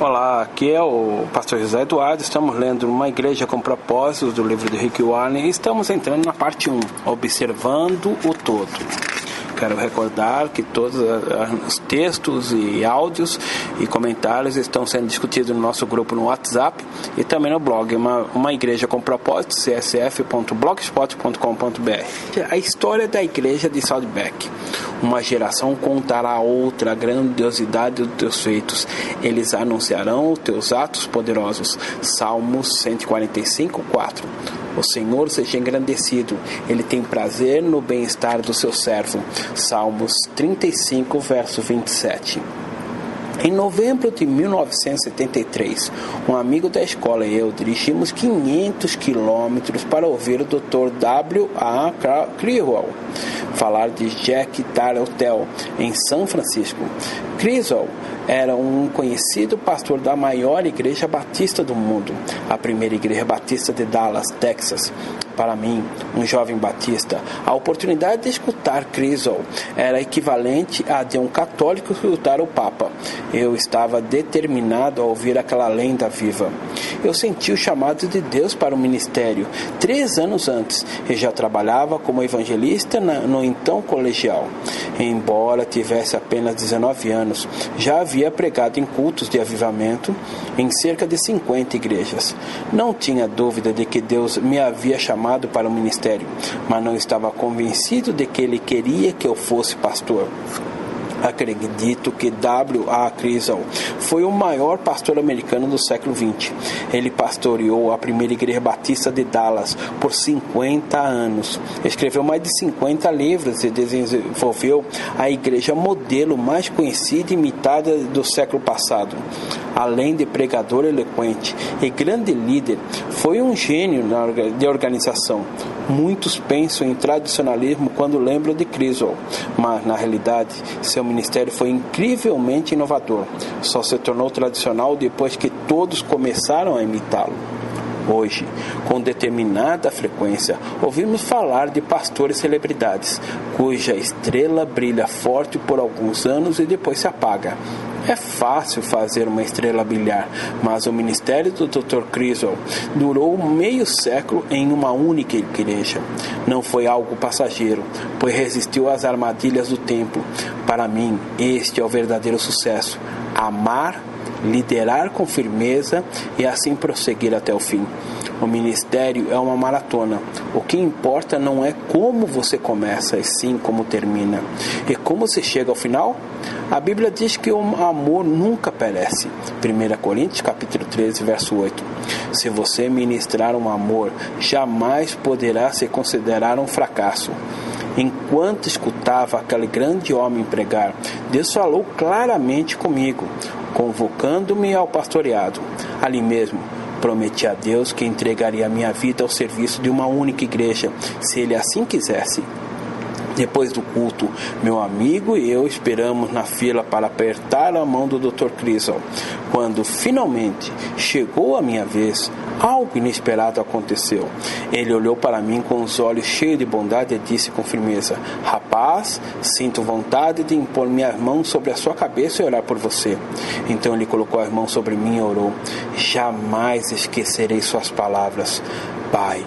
Olá, aqui é o pastor José Eduardo. Estamos lendo Uma Igreja com Propósitos, do livro de Rick Warren, e estamos entrando na parte 1, Observando o Todo. Quero recordar que todos os textos e áudios e comentários estão sendo discutidos no nosso grupo no WhatsApp e também no blog Uma Igreja com Propósitos, csf.blogspot.com.br. A história da igreja de Saddleback. Uma geração contará a outra a grandiosidade dos teus feitos. Eles anunciarão os teus atos poderosos. Salmos 145, 4. O Senhor seja engrandecido. Ele tem prazer no bem-estar do seu servo. Salmos 35, verso 27. Em novembro de 1973, um amigo da escola e eu dirigimos 500 quilômetros para ouvir o Dr. W.A. Criswell falar de Jack Tarleton em São Francisco. Criswell era um conhecido pastor da maior igreja batista do mundo, a primeira igreja batista de Dallas, Texas. Para mim, um jovem batista, a oportunidade de escutar Criswell era equivalente a de um católico escutar o Papa. Eu estava determinado a ouvir aquela lenda viva. Eu senti o chamado de Deus para o ministério. 3 anos antes, eu já trabalhava como evangelista no então colegial. Embora tivesse apenas 19 anos, já havia pregado em cultos de avivamento em cerca de 50 igrejas. Não tinha dúvida de que Deus me havia chamado para o ministério, mas não estava convencido de que Ele queria que eu fosse pastor. Acredito que W.A. Criswell foi o maior pastor americano do século XX. Ele pastoreou a primeira igreja batista de Dallas por 50 anos. Escreveu mais de 50 livros e desenvolveu a igreja modelo mais conhecida e imitada do século passado. Além de pregador eloquente e grande líder, foi um gênio de organização. Muitos pensam em tradicionalismo quando lembram de Criswell, mas na realidade seu ministério foi incrivelmente inovador. Só se tornou tradicional depois que todos começaram a imitá-lo. Hoje, com determinada frequência, ouvimos falar de pastores celebridades, cuja estrela brilha forte por alguns anos e depois se apaga. É fácil fazer uma estrela brilhar, mas o ministério do Dr. Criswell durou meio século em uma única igreja. Não foi algo passageiro, pois resistiu às armadilhas do tempo. Para mim, este é o verdadeiro sucesso: amar, liderar com firmeza e assim prosseguir até o fim. O ministério é uma maratona. O que importa não é como você começa, e sim como termina. E como se chega ao final? A Bíblia diz que o amor nunca perece. 1 Coríntios capítulo 13, verso 8. Se você ministrar um amor, jamais poderá se considerar um fracasso. Enquanto escutava aquele grande homem pregar, Deus falou claramente comigo, convocando-me ao pastoreado. Ali mesmo, prometi a Deus que entregaria a minha vida ao serviço de uma única igreja, se Ele assim quisesse. Depois do culto, meu amigo e eu esperamos na fila para apertar a mão do Dr. Criswell. Quando finalmente chegou a minha vez, algo inesperado aconteceu. Ele olhou para mim com os olhos cheios de bondade e disse com firmeza: "Rapaz, sinto vontade de impor minhas mãos sobre a sua cabeça e orar por você." Então ele colocou as mãos sobre mim e orou: "Jamais esquecerei suas palavras. Pai,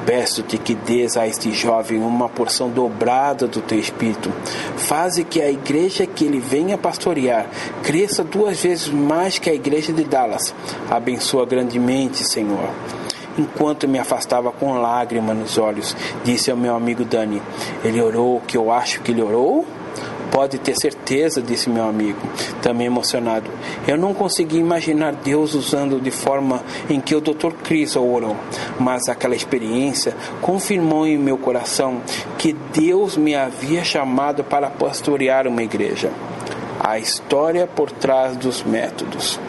peço-te que dês a este jovem uma porção dobrada do teu Espírito. Faze que a igreja que ele venha pastorear cresça 2 vezes mais que a igreja de Dallas. Abençoa grandemente, Senhor." Enquanto me afastava com lágrimas nos olhos, disse ao meu amigo Dani: "Ele orou o que eu acho que ele orou?" "Pode ter certeza", disse meu amigo, também emocionado. "Eu não consegui imaginar Deus usando de forma em que o Dr. Criswell orou, mas aquela experiência confirmou em meu coração que Deus me havia chamado para pastorear uma igreja." A história por trás dos métodos.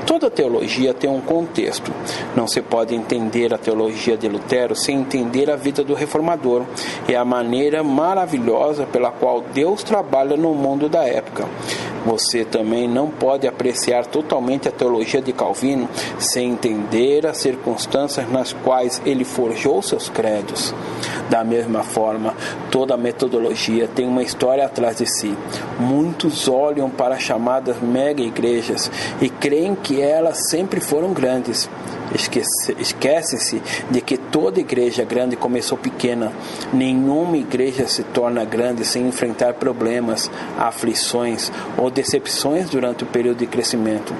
Toda teologia tem um contexto. Não se pode entender a teologia de Lutero sem entender a vida do reformador e a maneira maravilhosa pela qual Deus trabalha no mundo da época. Você também não pode apreciar totalmente a teologia de Calvino sem entender as circunstâncias nas quais ele forjou seus credos. Da mesma forma, toda metodologia tem uma história atrás de si. Muitos olham para as chamadas mega-igrejas e creem que elas sempre foram grandes. Esquece-se de que toda igreja grande começou pequena. Nenhuma igreja se torna grande sem enfrentar problemas, aflições ou decepções durante o período de crescimento.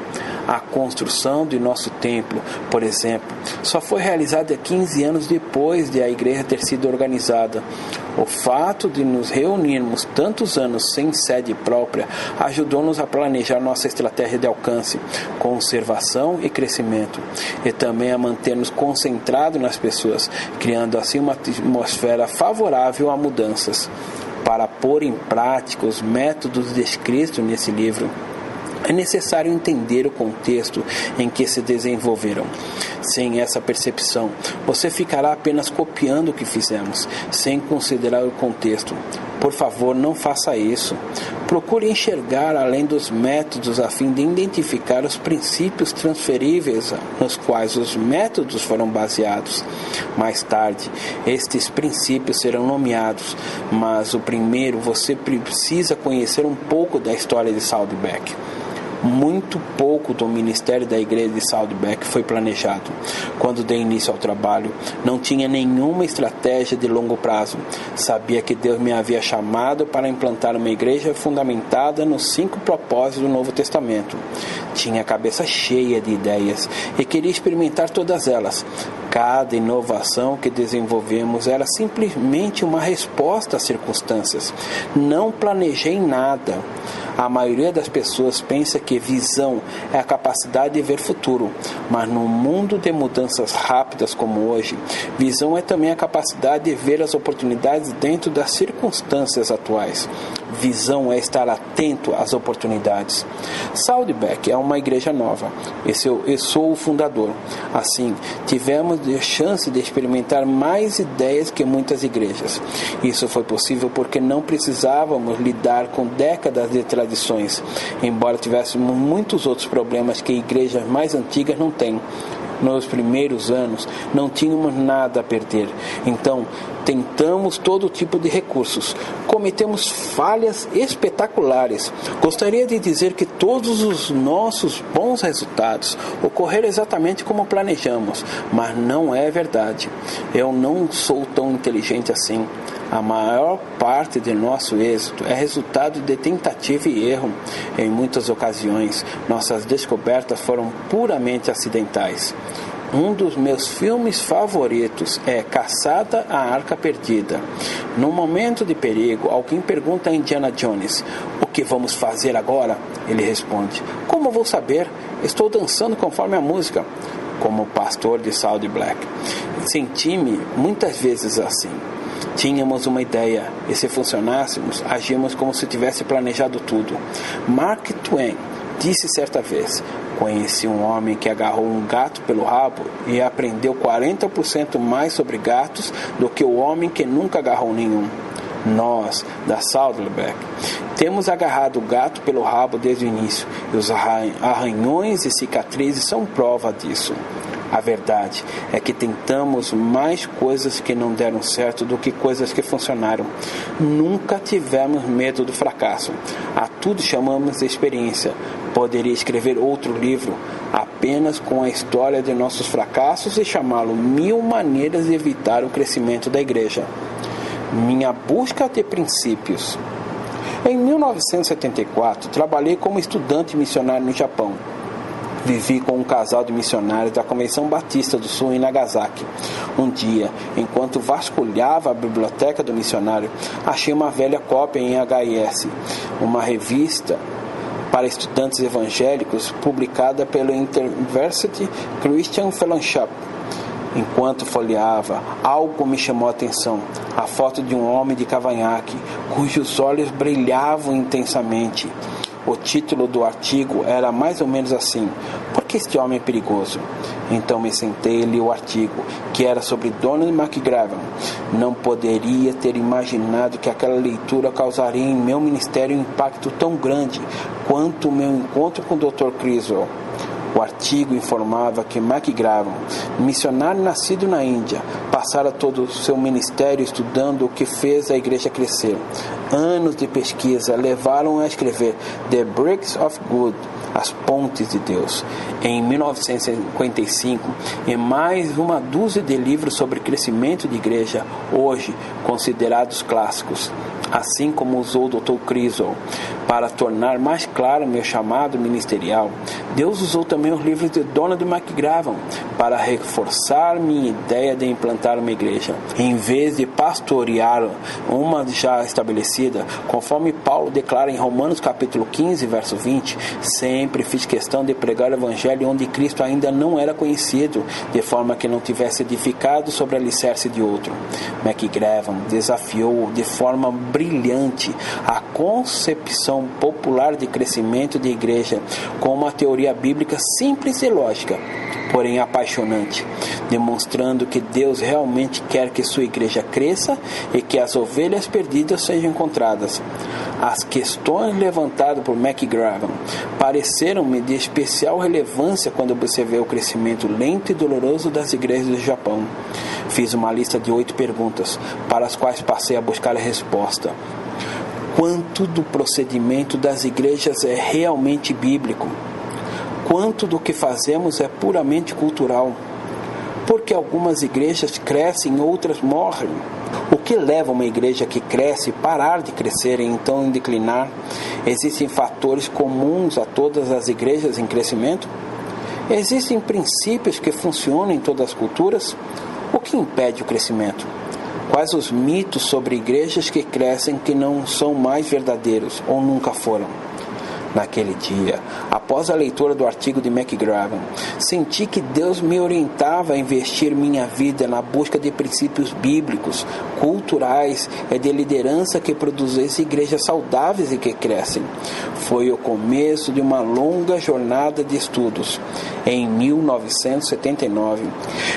A construção de nosso templo, por exemplo, só foi realizada 15 anos depois de a igreja ter sido organizada. O fato de nos reunirmos tantos anos sem sede própria ajudou-nos a planejar nossa estratégia de alcance, conservação e crescimento, e também a manter-nos concentrados nas pessoas, criando assim uma atmosfera favorável a mudanças. Para pôr em prática os métodos descritos nesse livro, é necessário entender o contexto em que se desenvolveram. Sem essa percepção, você ficará apenas copiando o que fizemos, sem considerar o contexto. Por favor, não faça isso. Procure enxergar além dos métodos a fim de identificar os princípios transferíveis nos quais os métodos foram baseados. Mais tarde, estes princípios serão nomeados, mas o primeiro você precisa conhecer um pouco da história de Saddleback. Muito pouco do ministério da igreja de Saddleback foi planejado. Quando dei início ao trabalho, não tinha nenhuma estratégia de longo prazo. Sabia que Deus me havia chamado para implantar uma igreja fundamentada nos 5 propósitos do Novo Testamento. Tinha a cabeça cheia de ideias e queria experimentar todas elas. Cada inovação que desenvolvemos era simplesmente uma resposta às circunstâncias. Não planejei nada. A maioria das pessoas pensa que visão é a capacidade de ver futuro, mas no mundo de mudanças rápidas como hoje, visão é também a capacidade de ver as oportunidades dentro das circunstâncias atuais. Visão é estar atento às oportunidades. Saddleback é uma igreja nova. Eu sou o fundador. Assim, tivemos a chance de experimentar mais ideias que muitas igrejas. Isso foi possível porque não precisávamos lidar com décadas de tradições, embora tivéssemos muitos outros problemas que igrejas mais antigas não têm. Nos primeiros anos, não tínhamos nada a perder. Então, tentamos todo tipo de recursos. Cometemos falhas espetaculares. Gostaria de dizer que todos os nossos bons resultados ocorreram exatamente como planejamos, mas não é verdade. Eu não sou tão inteligente assim. A maior parte de nosso êxito é resultado de tentativa e erro. Em muitas ocasiões, nossas descobertas foram puramente acidentais. Um dos meus filmes favoritos é Caçada à Arca Perdida. No momento de perigo, alguém pergunta a Indiana Jones: "O que vamos fazer agora?" Ele responde: "Como vou saber? Estou dançando conforme a música." Como pastor de Saddleback, senti-me muitas vezes assim. Tínhamos uma ideia, e se funcionássemos, agíamos como se tivesse planejado tudo. Mark Twain disse certa vez: "Conheci um homem que agarrou um gato pelo rabo e aprendeu 40% mais sobre gatos do que o homem que nunca agarrou nenhum." Nós, da Saddleback, temos agarrado o gato pelo rabo desde o início, e os arranhões e cicatrizes são prova disso. A verdade é que tentamos mais coisas que não deram certo do que coisas que funcionaram. Nunca tivemos medo do fracasso. A tudo chamamos de experiência. Poderia escrever outro livro apenas com a história de nossos fracassos e chamá-lo 1000 maneiras de evitar o crescimento da igreja. Minha busca de princípios. Em 1974, trabalhei como estudante missionário no Japão. Vivi com um casal de missionários da Convenção Batista do Sul em Nagasaki. Um dia, enquanto vasculhava a biblioteca do missionário, achei uma velha cópia em HIS, uma revista para estudantes evangélicos publicada pelo Intervarsity Christian Fellowship. Enquanto folheava, algo me chamou a atenção: a foto de um homem de cavanhaque, cujos olhos brilhavam intensamente. O título do artigo era mais ou menos assim: "Por que este homem é perigoso?" Então me sentei e li o artigo, que era sobre Donald McGavran. Não poderia ter imaginado que aquela leitura causaria em meu ministério um impacto tão grande Quanto ao meu encontro com o Dr. Criswell, o artigo informava que McGavran, missionário nascido na Índia, passara todo o seu ministério estudando o que fez a igreja crescer. Anos de pesquisa levaram a escrever The Bricks of Good, As Pontes de Deus, em 1955, e mais uma dúzia de livros sobre crescimento de igreja, hoje considerados clássicos. Assim como usou o Dr. Criswell para tornar mais claro meu chamado ministerial, Deus usou também os livros de Donald McGavran para reforçar minha ideia de implantar uma igreja. Em vez de pastorear uma já estabelecida, conforme Paulo declara em Romanos capítulo 15, verso 20, sempre fiz questão de pregar o evangelho onde Cristo ainda não era conhecido, de forma que não tivesse edificado sobre a alicerce de outro. McGavran desafiou de forma brilhante a concepção popular de crescimento de igreja com uma teoria bíblica simples e lógica, porém apaixonante, demonstrando que Deus realmente quer que sua igreja cresça e que as ovelhas perdidas sejam encontradas. As questões levantadas por McGavran pareceram-me de especial relevância quando observei o crescimento lento e doloroso das igrejas do Japão. Fiz uma lista de 8 perguntas, para as quais passei a buscar a resposta. Quanto do procedimento das igrejas é realmente bíblico? Quanto do que fazemos é puramente cultural? Por que algumas igrejas crescem e outras morrem? O que leva uma igreja que cresce a parar de crescer e então declinar? Existem fatores comuns a todas as igrejas em crescimento? Existem princípios que funcionam em todas as culturas? O que impede o crescimento? Quais os mitos sobre igrejas que crescem que não são mais verdadeiros ou nunca foram? Naquele dia, após a leitura do artigo de McGavran, senti que Deus me orientava a investir minha vida na busca de princípios bíblicos, culturais e de liderança que produzissem igrejas saudáveis e que crescem. Foi o começo de uma longa jornada de estudos. Em 1979,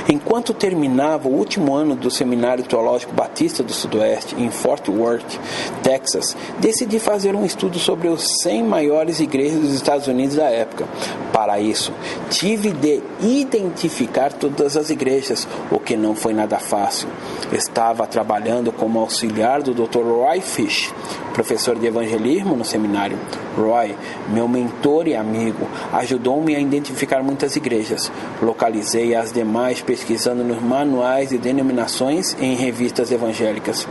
enquanto terminava o último ano do Seminário Teológico Batista do Sudoeste, em Fort Worth, Texas, decidi fazer um estudo sobre os 100 maiores igrejas dos Estados Unidos da época. Para isso, tive de identificar todas as igrejas, o que não foi nada fácil. Estava trabalhando como auxiliar do Dr. Roy Fish, professor de evangelismo no seminário. Roy, meu mentor e amigo, ajudou-me a identificar muitas igrejas. Localizei as demais pesquisando nos manuais de denominações e em revistas evangélicas.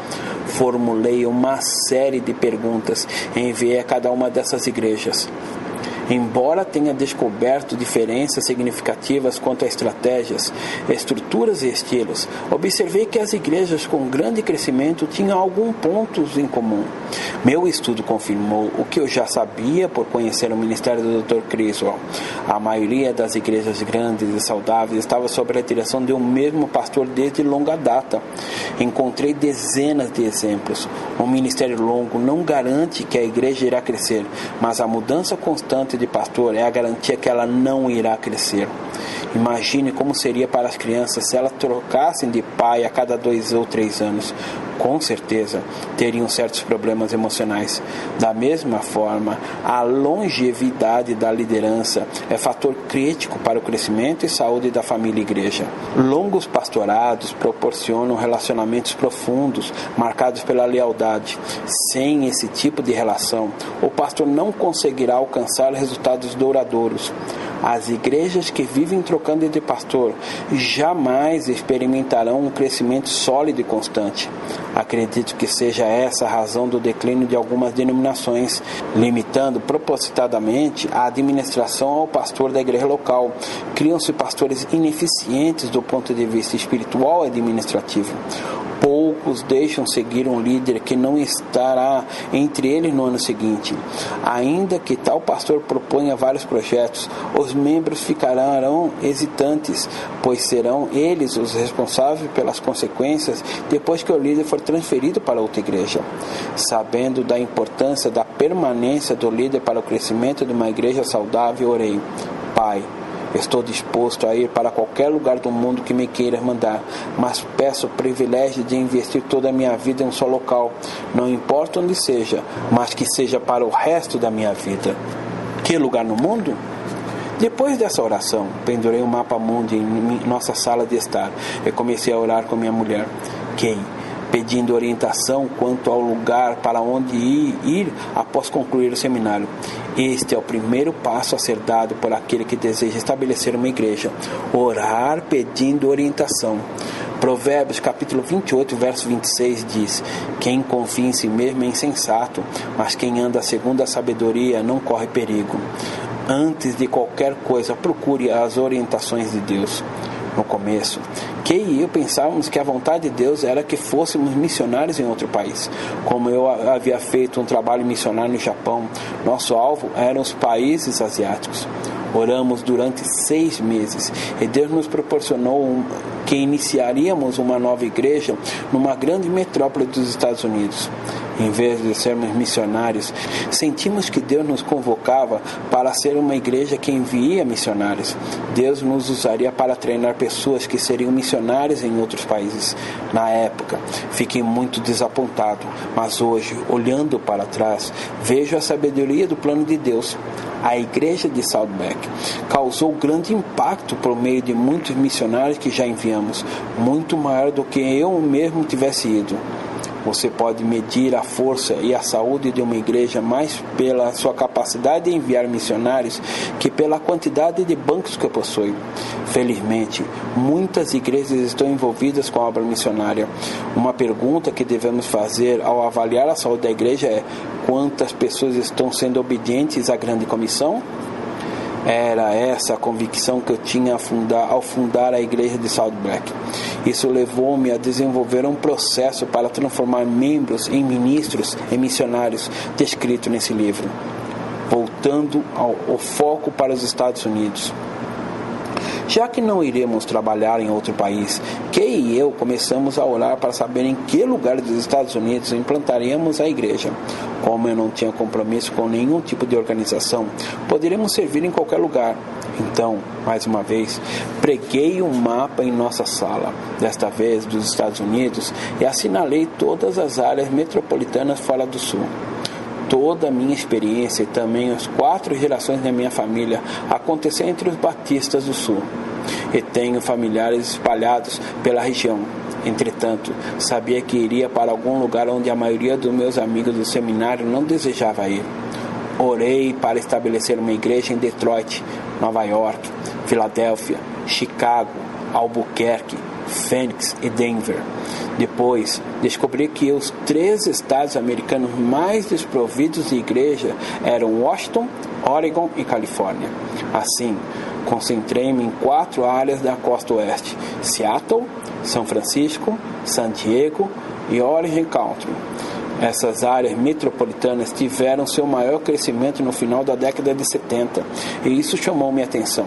Formulei uma série de perguntas e enviei a cada uma dessas igrejas. Embora tenha descoberto diferenças significativas quanto a estratégias, estruturas e estilos, observei que as igrejas com grande crescimento tinham alguns pontos em comum. Meu estudo confirmou o que eu já sabia por conhecer o ministério do Dr. Criswell. A maioria das igrejas grandes e saudáveis estava sob a direção de um mesmo pastor desde longa data. Encontrei dezenas de exemplos. Um ministério longo não garante que a igreja irá crescer, mas a mudança constante de pastor é a garantia que ela não irá crescer. Imagine como seria para as crianças se elas trocassem de pai a cada 2 ou 3 anos. Com certeza, teriam certos problemas emocionais. Da mesma forma, a longevidade da liderança é fator crítico para o crescimento e saúde da família e igreja. Longos pastorados proporcionam relacionamentos profundos, marcados pela lealdade. Sem esse tipo de relação, o pastor não conseguirá alcançar resultados duradouros. As igrejas que vivem trocando de pastor jamais experimentarão um crescimento sólido e constante. Acredito que seja essa a razão do declínio de algumas denominações, limitando propositadamente a administração ao pastor da igreja local. Criam-se pastores ineficientes do ponto de vista espiritual e administrativo. Poucos deixam seguir um líder que não estará entre eles no ano seguinte. Ainda que tal pastor proponha vários projetos, os membros ficarão hesitantes, pois serão eles os responsáveis pelas consequências depois que o líder for transferido para outra igreja. Sabendo da importância da permanência do líder para o crescimento de uma igreja saudável, orei: Pai, estou disposto a ir para qualquer lugar do mundo que me queiras mandar, mas peço o privilégio de investir toda a minha vida em um só local. Não importa onde seja, mas que seja para o resto da minha vida. Que lugar no mundo? Depois dessa oração, pendurei um mapa mundi em nossa sala de estar e comecei a orar com minha mulher, Kay, pedindo orientação quanto ao lugar para onde ir após concluir o seminário. Este é o primeiro passo a ser dado por aquele que deseja estabelecer uma igreja: orar pedindo orientação. Provérbios capítulo 28, verso 26 diz: quem confia em si mesmo é insensato, mas quem anda segundo a sabedoria não corre perigo. Antes de qualquer coisa, procure as orientações de Deus. No começo, Kay e eu pensávamos que a vontade de Deus era que fôssemos missionários em outro país. Como eu havia feito um trabalho missionário no Japão, nosso alvo eram os países asiáticos. Oramos durante 6 meses e Deus nos proporcionou que iniciaríamos uma nova igreja numa grande metrópole dos Estados Unidos. Em vez de sermos missionários, sentimos que Deus nos convocava para ser uma igreja que envia missionários. Deus nos usaria para treinar pessoas que seriam missionárias em outros países. Na época, fiquei muito desapontado, mas hoje, olhando para trás, vejo a sabedoria do plano de Deus. A igreja de Saddleback causou grande impacto por meio de muitos missionários que já enviamos, muito maior do que eu mesmo tivesse ido. Você pode medir a força e a saúde de uma igreja mais pela sua capacidade de enviar missionários que pela quantidade de bancos que possui. Felizmente, muitas igrejas estão envolvidas com a obra missionária. Uma pergunta que devemos fazer ao avaliar a saúde da igreja é: quantas pessoas estão sendo obedientes à grande comissão? Era essa a convicção que eu tinha ao fundar a igreja de Saddleback. Isso levou-me a desenvolver um processo para transformar membros em ministros e missionários descrito nesse livro. Voltando ao foco para os Estados Unidos. Já que não iremos trabalhar em outro país, Kay e eu começamos a orar para saber em que lugar dos Estados Unidos implantaríamos a igreja. Como eu não tinha compromisso com nenhum tipo de organização, poderíamos servir em qualquer lugar. Então, mais uma vez, preguei um mapa em nossa sala, desta vez dos Estados Unidos, e assinalei todas as áreas metropolitanas fora do Sul. Toda a minha experiência e também as 4 gerações da minha família aconteceu entre os batistas do Sul. E tenho familiares espalhados pela região. Entretanto, sabia que iria para algum lugar onde a maioria dos meus amigos do seminário não desejava ir. Orei para estabelecer uma igreja em Detroit, Nova York, Filadélfia, Chicago, Albuquerque, Phoenix e Denver. Depois, descobri que os 3 estados americanos mais desprovidos de igreja eram Washington, Oregon e Califórnia. Assim, concentrei-me em 4 áreas da costa oeste: Seattle, São Francisco, San Diego e Orange County. Essas áreas metropolitanas tiveram seu maior crescimento no final da década de 70 e isso chamou minha atenção.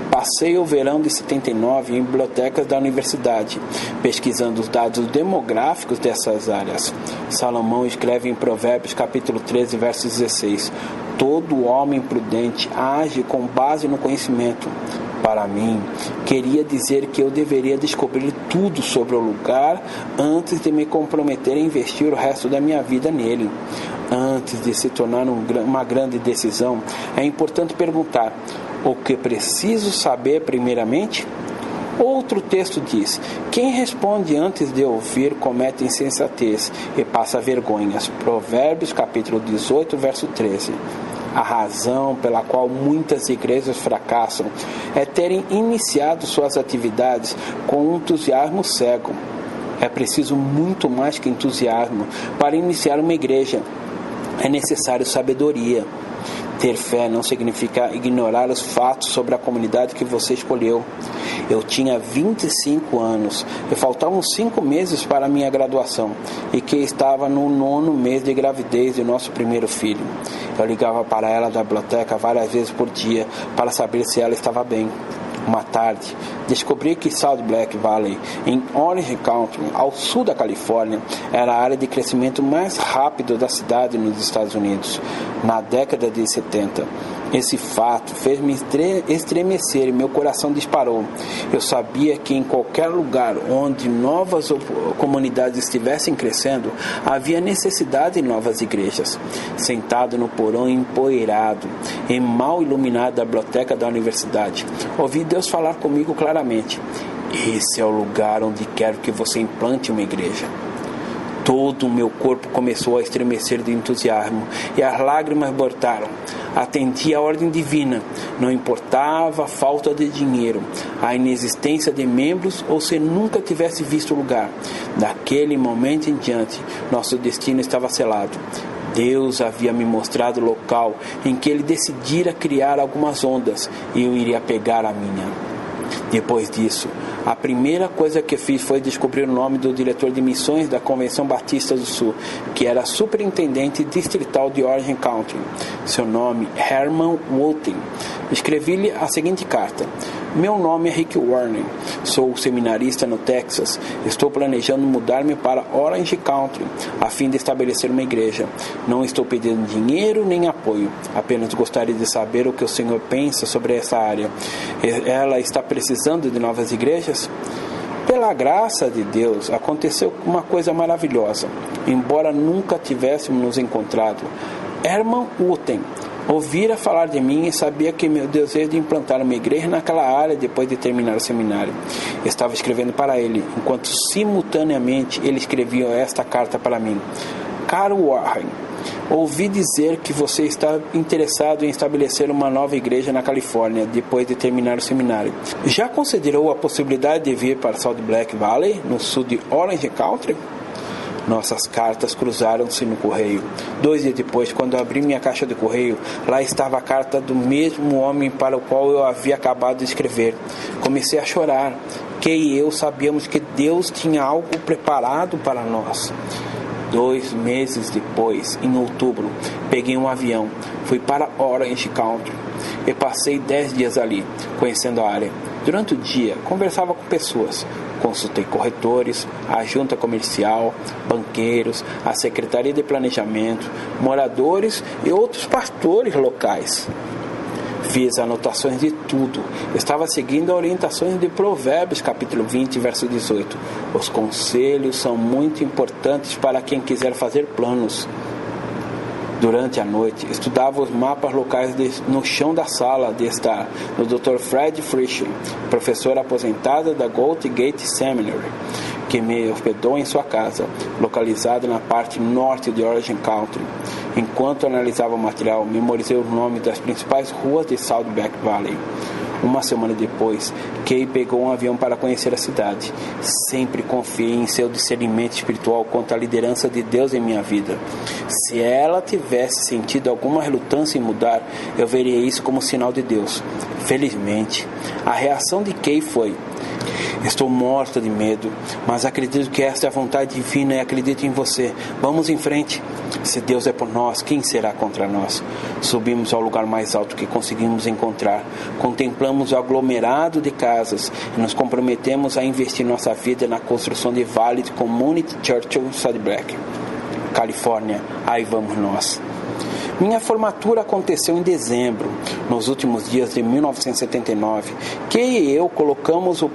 Passei o verão de 79 em bibliotecas da universidade, pesquisando os dados demográficos dessas áreas. Salomão escreve em Provérbios capítulo 13, verso 16: todo homem prudente age com base no conhecimento. Para mim, queria dizer que eu deveria descobrir tudo sobre o lugar antes de me comprometer a investir o resto da minha vida nele. Antes de se tornar uma grande decisão, é importante perguntar: o que preciso saber primeiramente? Outro texto diz: quem responde antes de ouvir comete insensatez e passa vergonhas. Provérbios capítulo 18, verso 13. A razão pela qual muitas igrejas fracassam é terem iniciado suas atividades com um entusiasmo cego. É preciso muito mais que entusiasmo para iniciar uma igreja. É necessário sabedoria. Ter fé não significa ignorar os fatos sobre a comunidade que você escolheu. Eu tinha 25 anos e faltavam 5 meses para a minha graduação e que estava no 9º mês de gravidez de nosso primeiro filho. Eu ligava para ela da biblioteca várias vezes por dia para saber se ela estava bem. Uma tarde, descobri que Saddleback Valley, em Orange County, ao sul da Califórnia, era a área de crescimento mais rápido da cidade nos Estados Unidos. Na década de 70, Esse fato fez-me estremecer e meu coração disparou. Eu sabia que em qualquer lugar onde novas comunidades estivessem crescendo, havia necessidade de novas igrejas. Sentado no porão empoeirado e mal iluminado da biblioteca da universidade, ouvi Deus falar comigo claramente: esse é o lugar onde quero que você implante uma igreja. Todo o meu corpo começou a estremecer de entusiasmo e as lágrimas brotaram. Atendi à ordem divina. Não importava a falta de dinheiro, a inexistência de membros ou se nunca tivesse visto o lugar. Daquele momento em diante, nosso destino estava selado. Deus havia me mostrado o local em que Ele decidira criar algumas ondas e eu iria pegar a minha. Depois disso, a primeira coisa que fiz foi descobrir o nome do diretor de missões da Convenção Batista do Sul, que era superintendente distrital de Orange County. Seu nome, Herman Woolton. Escrevi-lhe a seguinte carta: meu nome é Rick Warren, sou seminarista no Texas. Estou planejando mudar-me para Orange County, a fim de estabelecer uma igreja. Não estou pedindo dinheiro nem apoio, apenas gostaria de saber o que o Senhor pensa sobre essa área. Ela está precisando de novas igrejas? Pela graça de Deus, aconteceu uma coisa maravilhosa. Embora nunca tivéssemos nos encontrado, Herman Woolton ouvira falar de mim e sabia que meu desejo de implantar uma igreja naquela área depois de terminar o seminário. Estava escrevendo para ele, enquanto simultaneamente ele escrevia esta carta para mim: Caro Warren, ouvi dizer que você está interessado em estabelecer uma nova igreja na Califórnia depois de terminar o seminário. Já considerou a possibilidade de vir para Salt Black Valley, no sul de Orange County? Nossas cartas cruzaram-se no correio. 2 dias depois, quando abri minha caixa de correio, lá estava a carta do mesmo homem para o qual eu havia acabado de escrever. Comecei a chorar. Kay e eu sabíamos que Deus tinha algo preparado para nós. 2 meses depois, em outubro, peguei um avião, fui para Orange County e passei 10 dias ali, conhecendo a área. Durante o dia, conversava com pessoas. Consultei corretores, a junta comercial, banqueiros, a secretaria de planejamento, moradores e outros pastores locais. Fiz anotações de tudo. Estava seguindo as orientações de Provérbios, capítulo 20, verso 18. Os conselhos são muito importantes para quem quiser fazer planos. Durante a noite, estudava os mapas locais no chão da sala de estar do Dr. Fred Frisch, professor aposentado da Gold Gate Seminary, que me hospedou em sua casa, localizada na parte norte de Orange County. Enquanto analisava o material, memorizei o nome das principais ruas de Salt Black Valley. Uma semana depois, Kay pegou um avião para conhecer a cidade. Sempre confiei em seu discernimento espiritual quanto à liderança de Deus em minha vida. Se ela tivesse sentido alguma relutância em mudar, eu veria isso como sinal de Deus. Felizmente, a reação de Kay foi: estou morta de medo, mas acredito que esta é a vontade divina e acredito em você. Vamos em frente. Se Deus é por nós, quem será contra nós? Subimos ao lugar mais alto que conseguimos encontrar. Contemplamos o aglomerado de casas e nos comprometemos a investir nossa vida na construção de Valley Community Church of Salt Black, Califórnia. Aí vamos nós. Minha formatura aconteceu em dezembro. Nos últimos dias de 1979, Kay e eu colocamos o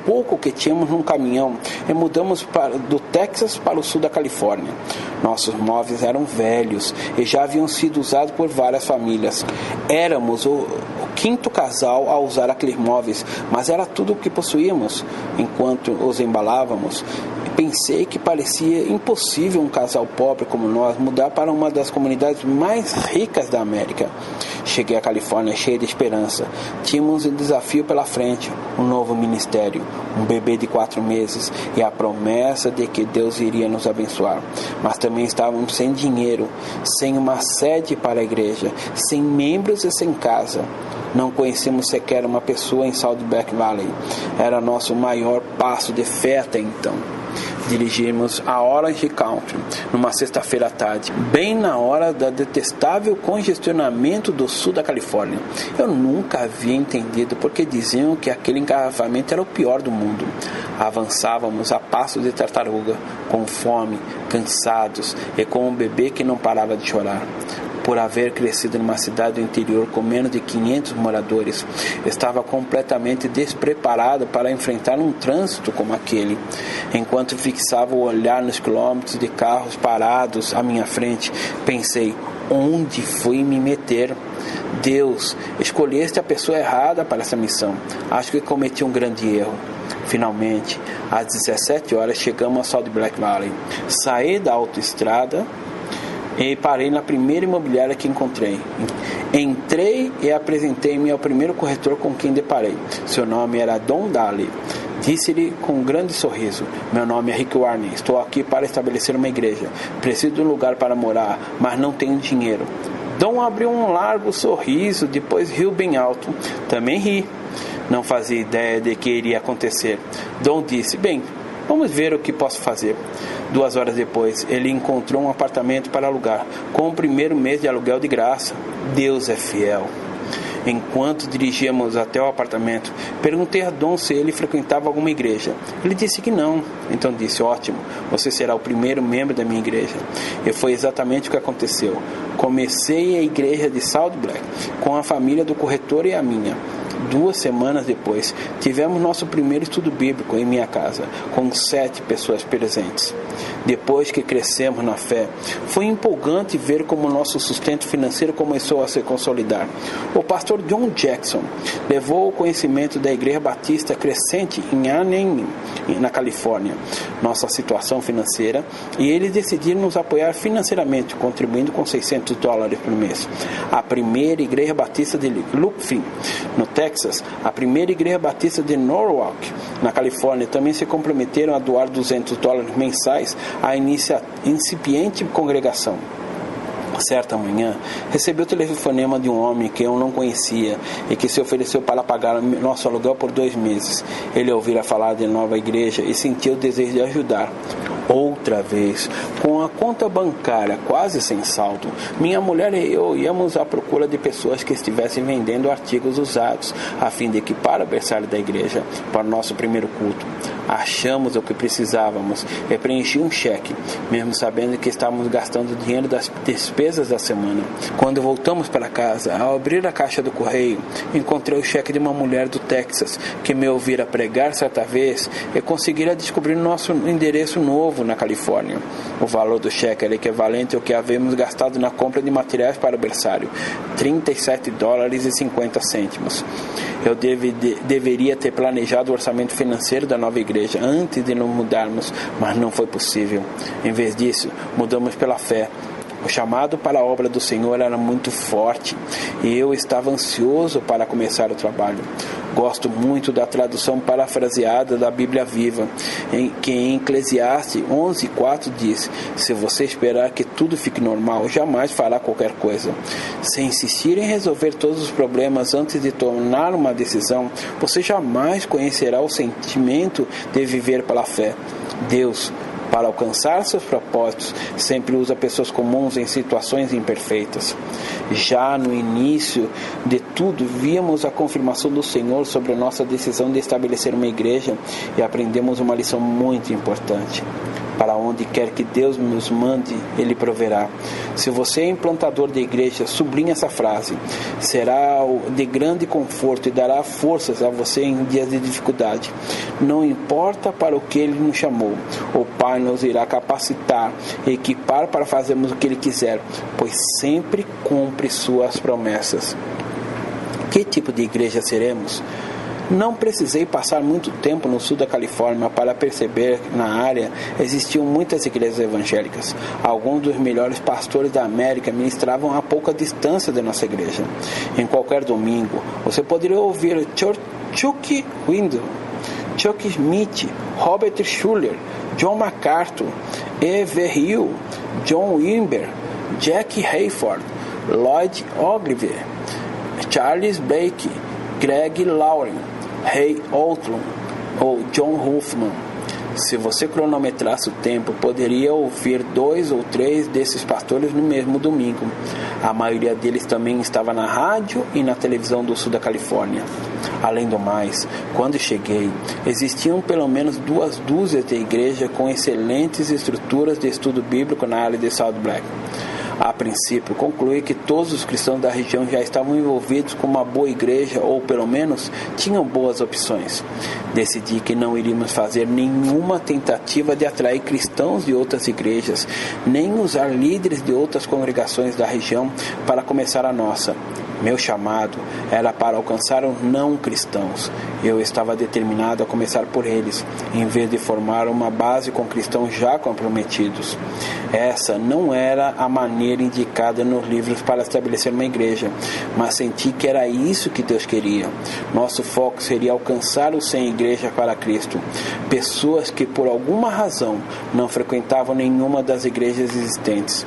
pouco que tínhamos num caminhão e mudamos do Texas para o sul da Califórnia. Nossos móveis eram velhos e já haviam sido usados por várias famílias. Éramos o 5º casal a usar aqueles móveis, mas era tudo o que possuíamos. Enquanto os embalávamos, pensei que parecia impossível um casal pobre como nós mudar para uma das comunidades mais ricas da América. Cheguei à Califórnia cheio de esperança. Tínhamos um desafio pela frente, um novo ministério, um bebê de 4 meses e a promessa de que Deus iria nos abençoar. Mas também estávamos sem dinheiro, sem uma sede para a igreja, sem membros e sem casa. Não conhecíamos sequer uma pessoa em Salt Black Valley. Era nosso maior passo de fé até então. Dirigimos a Orange County numa sexta-feira à tarde, bem na hora do detestável congestionamento do sul da Califórnia. Eu nunca havia entendido porque diziam que aquele engarrafamento era o pior do mundo. Avançávamos a passo de tartaruga, com fome, cansados e com um bebê que não parava de chorar. Por haver crescido numa cidade do interior com menos de 500 moradores, estava completamente despreparado para enfrentar um trânsito como aquele. Enquanto fixava o olhar nos quilômetros de carros parados à minha frente, pensei: onde fui me meter? Deus, escolheste a pessoa errada para essa missão. Acho que cometi um grande erro. Finalmente, às 17 horas, chegamos a Salt Black Valley. Saí da autoestrada e parei na primeira imobiliária que encontrei. Entrei e apresentei-me ao primeiro corretor com quem deparei. Seu nome era Don Daly. Disse-lhe com um grande sorriso: meu nome é Rick Warren, estou aqui para estabelecer uma igreja. Preciso de um lugar para morar, mas não tenho dinheiro. Dom abriu um largo sorriso, depois riu bem alto. Também ri. Não fazia ideia de que iria acontecer. Dom disse: bem, vamos ver o que posso fazer. 2 horas depois, ele encontrou um apartamento para alugar, com o primeiro mês de aluguel de graça. Deus é fiel. Enquanto dirigíamos até o apartamento, perguntei a Dom se ele frequentava alguma igreja. Ele disse que não. Então disse: ótimo, você será o primeiro membro da minha igreja. E foi exatamente o que aconteceu. Comecei a igreja de Salt Black com a família do corretor e a minha. 2 semanas depois, tivemos nosso primeiro estudo bíblico em minha casa, com 7 pessoas presentes. Depois que crescemos na fé, foi empolgante ver como nosso sustento financeiro começou a se consolidar. O pastor John Jackson levou o conhecimento da Igreja Batista Crescente em Anaheim, na Califórnia, nossa situação financeira, e eles decidiram nos apoiar financeiramente, contribuindo com $600 por mês. A primeira Igreja Batista de Lufkin, no Texas, a primeira Igreja Batista de Norwalk, na Califórnia, também se comprometeram a doar $200 mensais à incipiente congregação. Certa manhã, recebi o telefonema de um homem que eu não conhecia e que se ofereceu para pagar nosso aluguel por 2 meses. Ele ouvira falar de nova igreja e sentiu o desejo de ajudar. Outra vez, com a conta bancária quase sem saldo, minha mulher e eu íamos à procura de pessoas que estivessem vendendo artigos usados, a fim de equipar o berçário da igreja para o nosso primeiro culto. Achamos o que precisávamos e preenchi um cheque, mesmo sabendo que estávamos gastando dinheiro das despesas da semana. Quando voltamos para casa, ao abrir a caixa do correio, encontrei o cheque de uma mulher do Texas que me ouvira pregar certa vez e conseguira descobrir nosso endereço novo na Califórnia. O valor do cheque era equivalente ao que havíamos gastado na compra de materiais para o berçário, $37,50. Eu deveria ter planejado o orçamento financeiro da nova igreja antes de nos mudarmos, mas não foi possível. Em vez disso, mudamos pela fé. O chamado para a obra do Senhor era muito forte e eu estava ansioso para começar o trabalho. Gosto muito da tradução parafraseada da Bíblia Viva, que em Eclesiastes 11:4 diz: se você esperar que tudo fique normal, jamais fará qualquer coisa. Se insistir em resolver todos os problemas antes de tomar uma decisão, você jamais conhecerá o sentimento de viver pela fé. Deus, para alcançar seus propósitos, sempre usa pessoas comuns em situações imperfeitas. Já no início de tudo, víamos a confirmação do Senhor sobre a nossa decisão de estabelecer uma igreja e aprendemos uma lição muito importante. Para onde quer que Deus nos mande, Ele proverá. Se você é implantador de igreja, sublinhe essa frase. Será de grande conforto e dará forças a você em dias de dificuldade. Não importa para o que Ele nos chamou, o Pai nos irá capacitar e equipar para fazermos o que Ele quiser, pois sempre cumpre suas promessas. Que tipo de igreja seremos? Não precisei passar muito tempo no sul da Califórnia para perceber que na área existiam muitas igrejas evangélicas. Alguns dos melhores pastores da América ministravam a pouca distância da nossa igreja. Em qualquer domingo, você poderia ouvir Chuck Window, Chuck Smith, Robert Schuller, John MacArthur, E.V. Hill, John Wimber, Jack Hayford, Lloyd Ogilvie, Charles Blake, Greg Lauren, Ray Outlund ou John Huffman. Se você cronometrasse o tempo, poderia ouvir 2 ou 3 desses pastores no mesmo domingo. A maioria deles também estava na rádio e na televisão do sul da Califórnia. Além do mais, quando cheguei, existiam pelo menos 2 dúzias de igrejas com excelentes estruturas de estudo bíblico na área de Salt Black. A princípio, concluí que todos os cristãos da região já estavam envolvidos com uma boa igreja ou, pelo menos, tinham boas opções. Decidi que não iríamos fazer nenhuma tentativa de atrair cristãos de outras igrejas, nem usar líderes de outras congregações da região para começar a nossa. Meu chamado era para alcançar os não cristãos. Eu estava determinado a começar por eles, em vez de formar uma base com cristãos já comprometidos. Essa não era a maneira indicada nos livros para estabelecer uma igreja, mas senti que era isso que Deus queria. Nosso foco seria alcançar os sem igreja para Cristo, pessoas que por alguma razão não frequentavam nenhuma das igrejas existentes.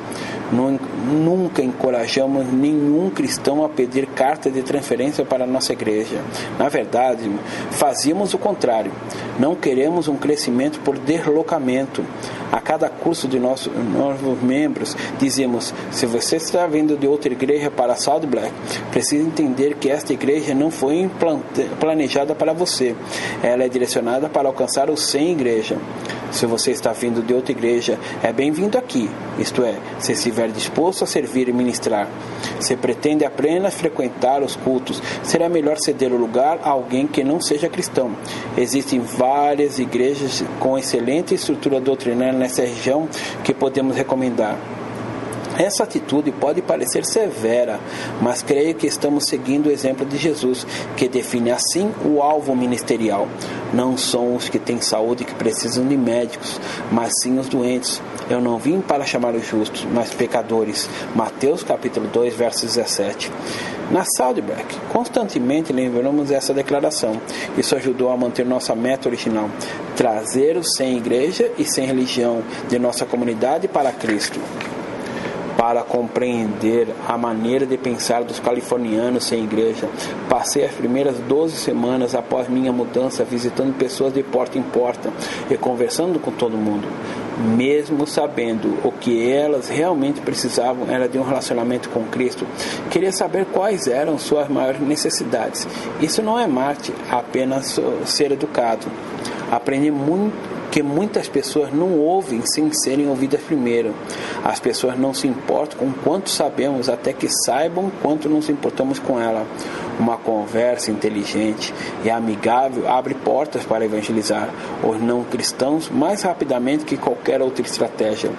Nunca encorajamos nenhum cristão a pedir carta de transferência para a nossa igreja. Na verdade, fazíamos o contrário. Não queremos um crescimento por deslocamento. A cada curso de nossos novos membros, dizemos: se você está vindo de outra igreja para Salt Black, precisa entender que esta igreja não foi planejada para você. Ela é direcionada para alcançar os sem igreja. Se você está vindo de outra igreja, é bem-vindo aqui, isto é, se estiver disposto a servir e ministrar. Se pretende apenas frequentar os cultos, será melhor ceder o lugar a alguém que não seja cristão. Existem várias igrejas com excelente estrutura doutrinária nessa região que podemos recomendar. Essa atitude pode parecer severa, mas creio que estamos seguindo o exemplo de Jesus, que define assim o alvo ministerial. Não são os que têm saúde que precisam de médicos, mas sim os doentes. Eu não vim para chamar os justos, mas pecadores. Mateus capítulo 2, verso 17. Na Saddleback, constantemente lembramos essa declaração. Isso ajudou a manter nossa meta original: trazer os sem igreja e sem religião de nossa comunidade para Cristo. Para compreender a maneira de pensar dos californianos sem igreja, passei as primeiras 12 semanas após minha mudança visitando pessoas de porta em porta e conversando com todo mundo. Mesmo sabendo o que elas realmente precisavam era de um relacionamento com Cristo, queria saber quais eram suas maiores necessidades. Isso não é Marte, apenas ser educado. Aprendi que muitas pessoas não ouvem sem serem ouvidas primeiro. As pessoas não se importam com quanto sabemos até que saibam quanto nos importamos com ela. Uma conversa inteligente e amigável abre portas para evangelizar os não cristãos mais rapidamente que qualquer outra estratégia.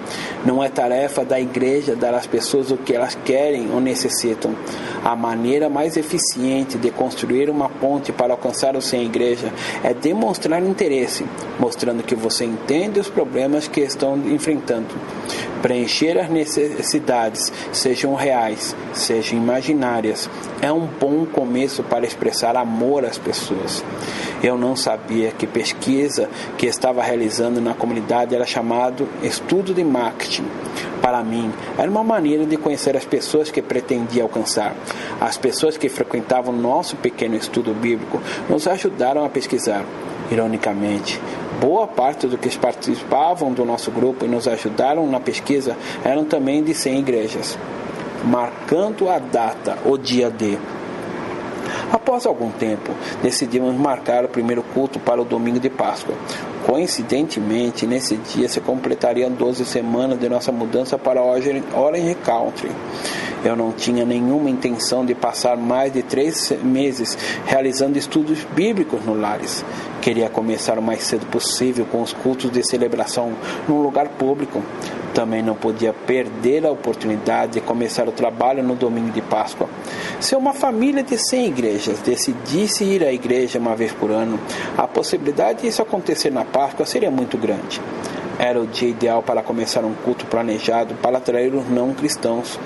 Não é tarefa da igreja dar às pessoas o que elas querem ou necessitam. A maneira mais eficiente de construir uma ponte para alcançar o sem igreja é demonstrar interesse, mostrando que você entende os problemas que estão enfrentando. Preencher as necessidades, sejam reais, sejam imaginárias, é um bom começo para expressar amor às pessoas. Eu não sabia que pesquisa que estava realizando na comunidade era chamado estudo de marketing. Para mim, era uma maneira de conhecer as pessoas que pretendia alcançar. As pessoas que frequentavam nosso pequeno estudo bíblico nos ajudaram a pesquisar. Ironicamente, boa parte dos que participavam do nosso grupo e nos ajudaram na pesquisa eram também de 100 igrejas. Marcando a data, o dia D. Após algum tempo, decidimos marcar o primeiro culto para o domingo de Páscoa. Coincidentemente, nesse dia se completariam 12 semanas de nossa mudança para Orange Country. Eu não tinha nenhuma intenção de passar mais de 3 meses realizando estudos bíblicos no Lares. Queria começar o mais cedo possível com os cultos de celebração num lugar público. Também não podia perder a oportunidade de começar o trabalho no domingo de Páscoa. Se uma família de 100 igrejas decidisse ir à igreja uma vez por ano, a possibilidade de isso acontecer na Páscoa seria muito grande. Era o dia ideal para começar um culto planejado para atrair os não cristãos.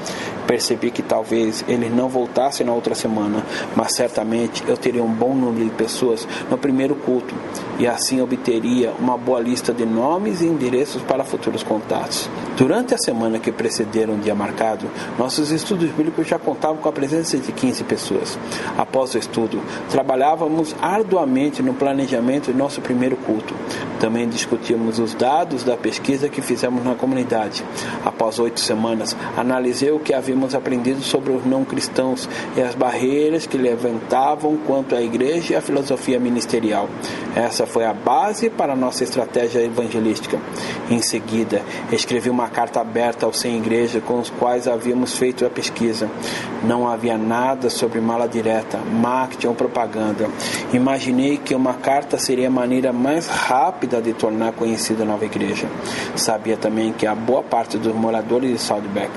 Percebi que talvez eles não voltassem na outra semana, mas certamente eu teria um bom número de pessoas no primeiro culto e assim obteria uma boa lista de nomes e endereços para futuros contatos. Durante a semana que precederam o dia marcado, nossos estudos bíblicos já contavam com a presença de 15 pessoas. Após o estudo, trabalhávamos arduamente no planejamento de nosso primeiro culto. Também discutíamos os dados resultados da pesquisa que fizemos na comunidade. Após 8 semanas, analisei o que havíamos aprendido sobre os não cristãos e as barreiras que levantavam quanto à igreja e à filosofia ministerial. Essa foi a base para a nossa estratégia evangelística. Em seguida, escrevi uma carta aberta aos 100 igrejas com os quais havíamos feito a pesquisa. Não havia nada sobre mala direta, marketing ou propaganda. Imaginei que uma carta seria a maneira mais rápida de tornar conhecida a nova igreja. Sabia também que a boa parte dos moradores de Saddleback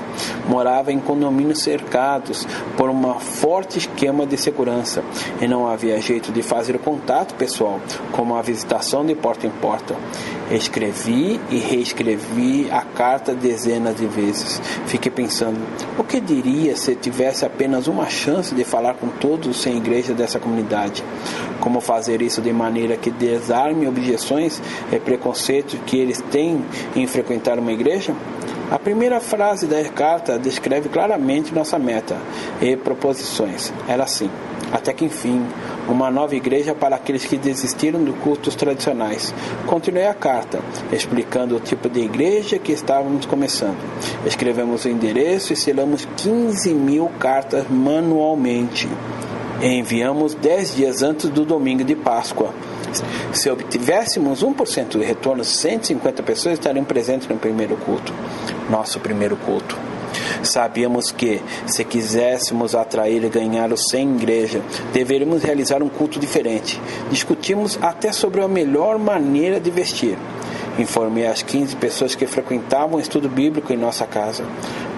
morava em condomínios cercados por um forte esquema de segurança e não havia jeito de fazer o contato pessoal, como a visitação de porta em porta. Escrevi e reescrevi a carta dezenas de vezes. Fiquei pensando, o que diria se tivesse apenas uma chance de falar com todos sem igreja dessa comunidade? Como fazer isso de maneira que desarme objeções e preconceitos que eles têm em frequentar uma igreja? A primeira frase da carta descreve claramente nossa meta e proposições. Era assim: até que enfim, uma nova igreja para aqueles que desistiram dos cultos tradicionais. Continuei a carta, explicando o tipo de igreja que estávamos começando. Escrevemos o endereço e selamos 15.000 cartas manualmente. Enviamos 10 dias antes do domingo de Páscoa. Se obtivéssemos 1% de retorno, 150 pessoas estariam presentes no primeiro culto. Nosso primeiro culto. Sabíamos que, se quiséssemos atrair e ganhar os 100 igrejas, deveríamos realizar um culto diferente. Discutimos até sobre a melhor maneira de vestir. Informei as 15 pessoas que frequentavam o estudo bíblico em nossa casa.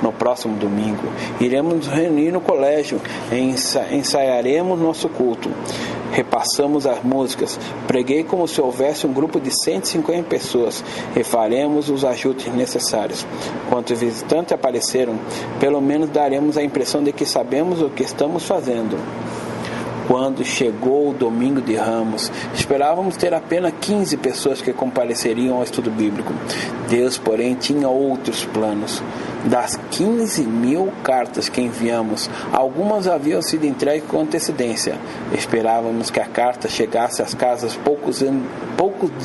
No próximo domingo, iremos nos reunir no colégio e ensaiaremos nosso culto. Repassamos as músicas, preguei como se houvesse um grupo de 150 pessoas e faremos os ajustes necessários. Quando os visitantes apareceram, pelo menos daremos a impressão de que sabemos o que estamos fazendo. Quando chegou o domingo de Ramos, esperávamos ter apenas 15 pessoas que compareceriam ao estudo bíblico. Deus, porém, tinha outros planos. Das 15.000 cartas que enviamos, algumas haviam sido entregues com antecedência. Esperávamos que a carta chegasse às casas poucos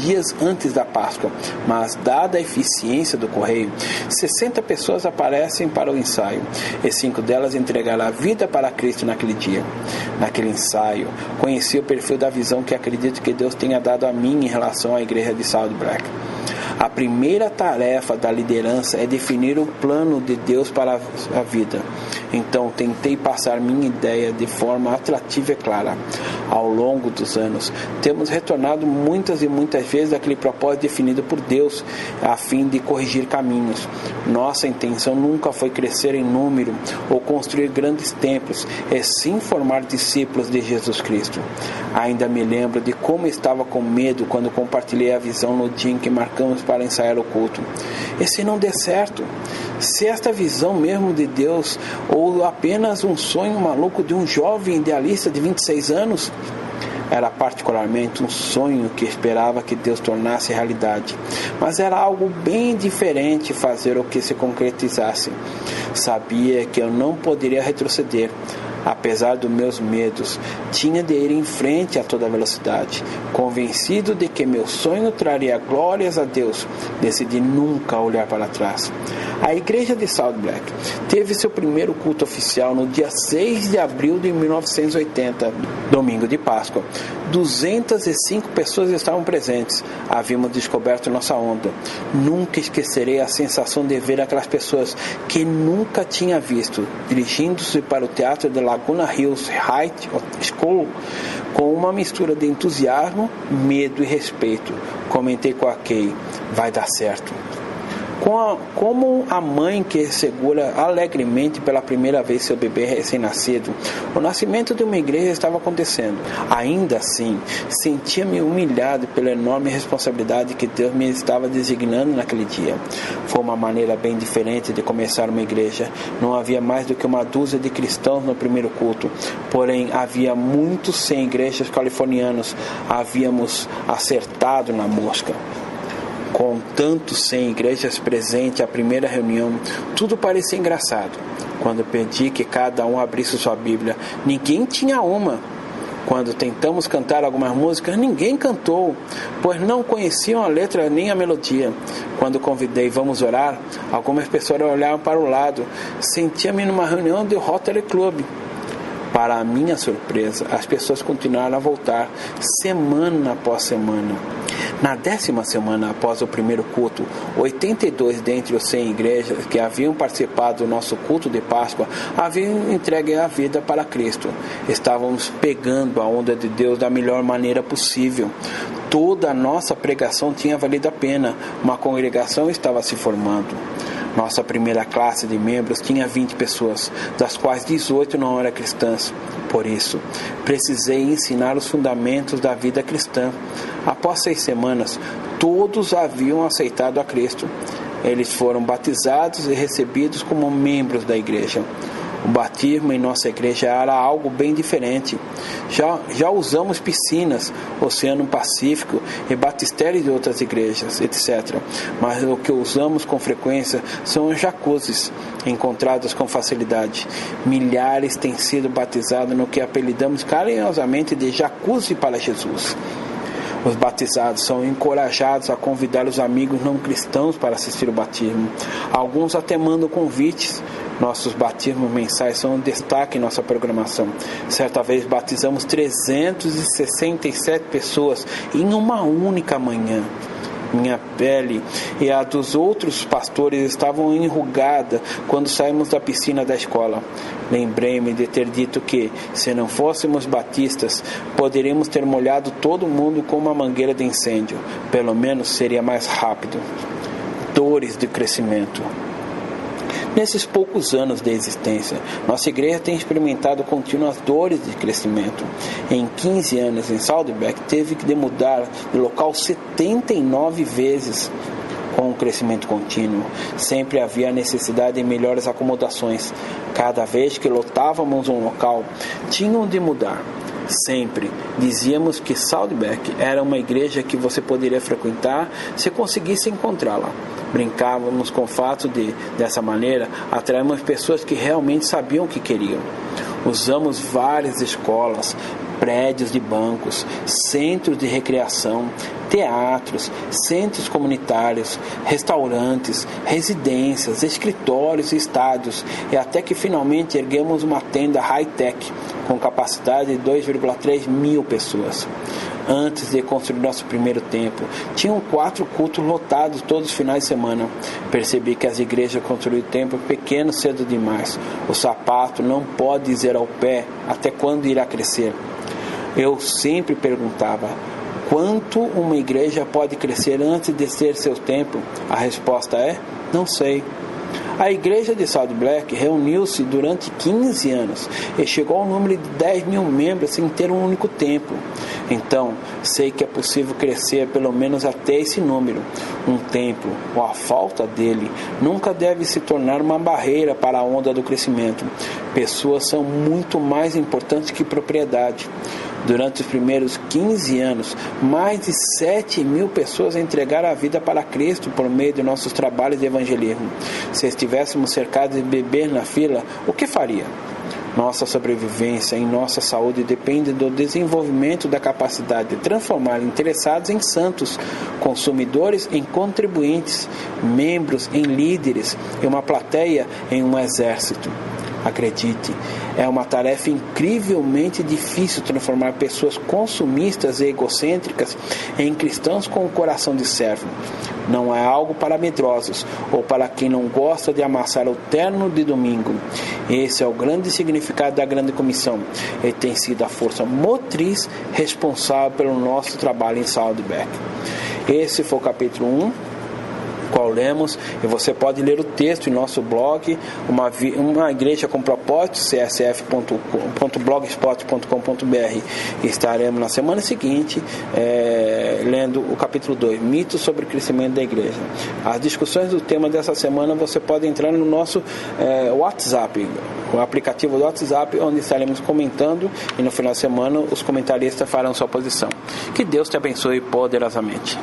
dias antes da Páscoa, mas, dada a eficiência do correio, 60 pessoas aparecem para o ensaio, e 5 delas entregaram a vida para Cristo naquele dia. Naquele ensaio, conheci o perfil da visão que acredito que Deus tenha dado a mim em relação à igreja de Saddleback. A primeira tarefa da liderança é definir o plano de Deus para a vida. Então, tentei passar minha ideia de forma atrativa e clara. Ao longo dos anos, temos retornado muitas e muitas vezes àquele propósito definido por Deus, a fim de corrigir caminhos. Nossa intenção nunca foi crescer em número ou construir grandes templos, e sim formar discípulos de Jesus Cristo. Ainda me lembro de como estava com medo quando compartilhei a visão no dia em que marcamos para ensaiar o culto. E se não der certo? Se esta visão mesmo de Deus ou apenas um sonho maluco de um jovem idealista de 26 anos? Era particularmente um sonho que esperava que Deus tornasse realidade, mas era algo bem diferente fazer o que se concretizasse. Sabia que eu não poderia retroceder. Apesar dos meus medos, tinha de ir em frente a toda velocidade. Convencido de que meu sonho traria glórias a Deus, decidi nunca olhar para trás. A igreja de Saddleback teve seu primeiro culto oficial no dia 6 de abril de 1980, domingo de Páscoa. 205 pessoas estavam presentes. Havíamos descoberto nossa onda. Nunca esquecerei a sensação de ver aquelas pessoas que nunca tinha visto, dirigindo-se para o teatro de Laguna Hills High School com uma mistura de entusiasmo, medo e respeito. Comentei com a Kay: vai dar certo. Como a mãe que segura alegremente pela primeira vez seu bebê recém-nascido, o nascimento de uma igreja estava acontecendo. Ainda assim, sentia-me humilhado pela enorme responsabilidade que Deus me estava designando naquele dia. Foi uma maneira bem diferente de começar uma igreja. Não havia mais do que uma dúzia de cristãos no primeiro culto, porém havia muitos 100 igrejas californianos. Havíamos acertado na mosca. Com tantos 100 igrejas presentes à primeira reunião, tudo parecia engraçado. Quando pedi que cada um abrisse sua Bíblia, ninguém tinha uma. Quando tentamos cantar algumas músicas, ninguém cantou, pois não conheciam a letra nem a melodia. Quando convidei vamos orar, algumas pessoas olharam para o lado. Sentia-me numa reunião do Rotary Club. Para a minha surpresa, as pessoas continuaram a voltar, semana após semana. Na 10ª semana após o primeiro culto, 82 dentre os 100 igrejas que haviam participado do nosso culto de Páscoa haviam entregue a vida para Cristo. Estávamos pegando a onda de Deus da melhor maneira possível. Toda a nossa pregação tinha valido a pena. Uma congregação estava se formando. Nossa primeira classe de membros tinha 20 pessoas, das quais 18 não eram cristãs. Por isso, precisei ensinar os fundamentos da vida cristã. Após 6 semanas, todos haviam aceitado a Cristo. Eles foram batizados e recebidos como membros da igreja. O batismo em nossa igreja era algo bem diferente. Já usamos piscinas, Oceano Pacífico e batistério de outras igrejas, etc. Mas o que usamos com frequência são os jacuzzis, encontrados com facilidade. Milhares têm sido batizados no que apelidamos carinhosamente de jacuzzi para Jesus. Os batizados são encorajados a convidar os amigos não cristãos para assistir o batismo. Alguns até mandam convites. Nossos batismos mensais são um destaque em nossa programação. Certa vez batizamos 367 pessoas em uma única manhã. Minha pele e a dos outros pastores estavam enrugadas quando saímos da piscina da escola. Lembrei-me de ter dito que, se não fôssemos batistas, poderíamos ter molhado todo mundo com uma mangueira de incêndio. Pelo menos seria mais rápido. Dores de crescimento. Nesses poucos anos de existência, nossa igreja tem experimentado contínuas dores de crescimento. Em 15 anos em Saddleback, teve que mudar de local 79 vezes. Com o crescimento contínuo, sempre havia necessidade de melhores acomodações. Cada vez que lotávamos um local, tinham de mudar. Sempre dizíamos que Saddleback era uma igreja que você poderia frequentar se conseguisse encontrá-la. Brincávamos com o fato de, dessa maneira, atrairmos pessoas que realmente sabiam o que queriam. Usamos várias escolas, prédios de bancos, centros de recreação, teatros, centros comunitários, restaurantes, residências, escritórios e estádios, e até que finalmente erguemos uma tenda high-tech com capacidade de 2,3 mil pessoas. Antes de construir nosso primeiro templo, tinham 4 cultos lotados todos os finais de semana. Percebi que as igrejas construíram templos pequenos cedo demais. O sapato não pode dizer ao pé até quando irá crescer. Eu sempre perguntava: quanto uma igreja pode crescer antes de ser seu templo? A resposta é: não sei. A igreja de Saddleback reuniu-se durante 15 anos e chegou ao número de 10 mil membros sem ter um único templo. Então, sei que é possível crescer pelo menos até esse número. Um templo, ou a falta dele, nunca deve se tornar uma barreira para a onda do crescimento. Pessoas são muito mais importantes que propriedade. Durante os primeiros 15 anos, mais de 7 mil pessoas entregaram a vida para Cristo por meio de nossos trabalhos de evangelismo. Se estivéssemos cercados de bebês na fila, o que faria? Nossa sobrevivência e nossa saúde depende do desenvolvimento da capacidade de transformar interessados em santos, consumidores em contribuintes, membros em líderes e uma plateia em um exército. Acredite, é uma tarefa incrivelmente difícil transformar pessoas consumistas e egocêntricas em cristãos com o coração de servo. Não é algo para medrosos ou para quem não gosta de amassar o terno de domingo. Esse é o grande significado da grande comissão e tem sido a força motriz responsável pelo nosso trabalho em Saddleback. Esse foi o capítulo 1. Qual lemos, e você pode ler o texto em nosso blog, uma igreja com propósito, csf.blogspot.com.br. Estaremos na semana seguinte lendo o capítulo 2, mitos sobre o crescimento da igreja. As discussões do tema dessa semana você pode entrar no nosso WhatsApp, o aplicativo do WhatsApp, onde estaremos comentando, e no final de semana os comentaristas farão sua posição. Que Deus te abençoe poderosamente.